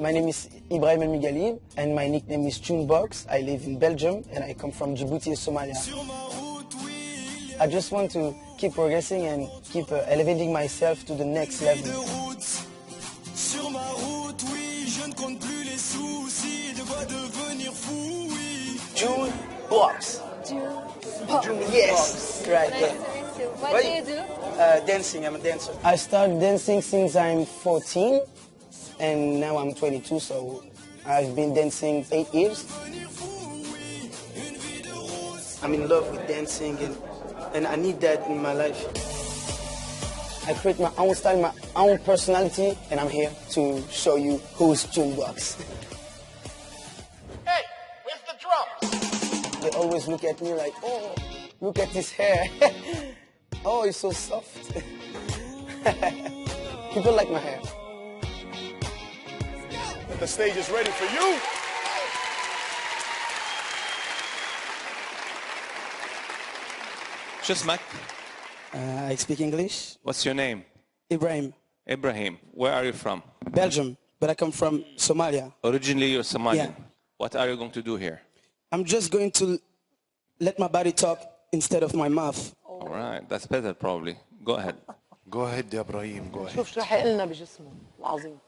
My name is Ibrahim El Migali, and my nickname is Junebox. I live in Belgium, and I come from Djibouti, Somalia. I just want to keep progressing and keep elevating myself to the next level. Junebox. Yes, right there. What do you do? Dancing, I'm a dancer. I started dancing since I'm 14, and now I'm 22, so I've been dancing 8 years. I'm in love with dancing, and I need that in my life. I create my own style, my own personality, and I'm here to show you who's Junebox. Hey, where's the drums? They always look at me like, oh, look at his hair. Oh, it's so soft. People like my hair. The stage is ready for you. شو اسمك? I speak English. What's your name? Ibrahim. Ibrahim. Where are you from? Belgium, but I come from Somalia. Originally you're Somalian. Yeah. What are you going to do here? I'm just going to let my body talk instead of my mouth. All right, that's better probably. Go ahead. Go ahead يا إبراهيم. Go ahead. شوف شو رح يقلنا بجسمه العظيم.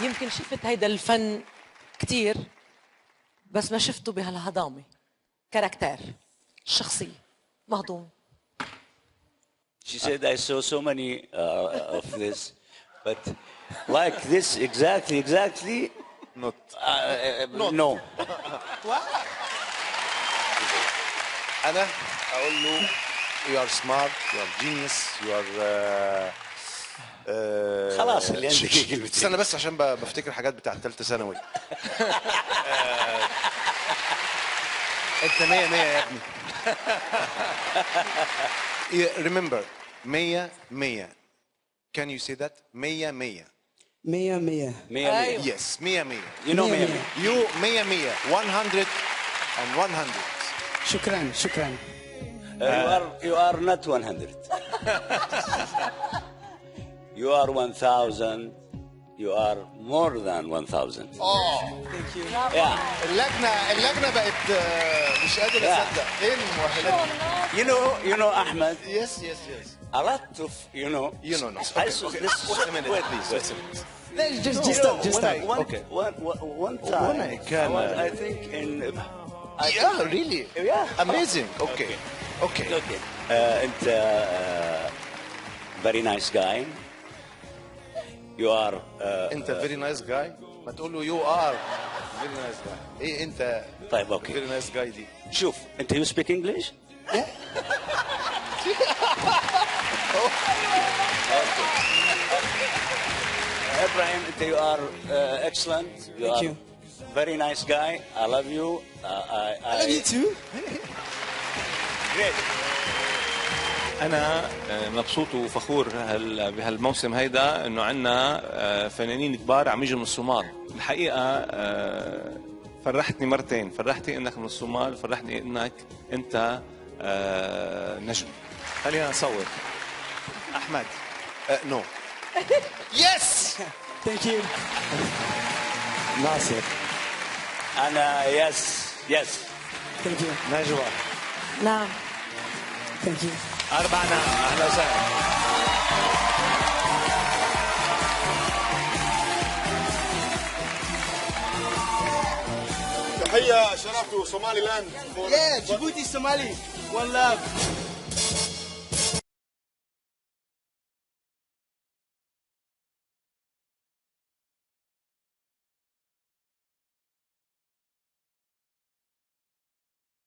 يمكن شفت هيدا الفن كتير بس ما شفته بهالهضامة كاركتير شخصية مهضوم. She said I saw so many of this, but like this exactly. Not. No. أنا أقول له you are smart, you are genius, you are. خلاص اللي عندك كلمتين. استنى بس عشان بفتكر حاجات بتاعت ثالثة ثانوي. أنت 100 يا ابني. Remember 100. Can you say that? 100. 100. Yes, 100. You know 100. You 100. 100 and 100. شكرا. You are not 100. You are 1,000. You are more than 1,000. Oh. Thank you. Yeah. اللجنة بقت مش قادر أصدق. إيه المؤهلات؟ You know Ahmed. Yes. A lot of no. Okay. Wait a minute, please. Just stop. Okay. One time. I think in. Yeah, really. Yeah. Amazing. Okay. أنت very nice guy. You are. أنت very nice guy. ما تقول له you are very nice guy. إيه أنت. طيب أوكي. very nice guy دي. شوف أنت you speak English? Yeah. Ibrahim, you are excellent. Thank you. Very nice guy. I love you. I love you too. Great. أنا مبسوط وفخور بهالموسم هيدا إنه عنا فنانين كبار عم يجوا من الصومال. الحقيقة فرحتني مرتين، فرحتني إنك من الصومال، فرحتني إنك أنت نجم. خلينا نصور. أحمد. No. Yes! Thank you. Nasser. أنا yes. Thank you. نجوى. نعم. Thank you. أربعنا. أهلا وسهلا. تحية شرف وصومالي لاند. Yeah, Djibouti, Somali. One love.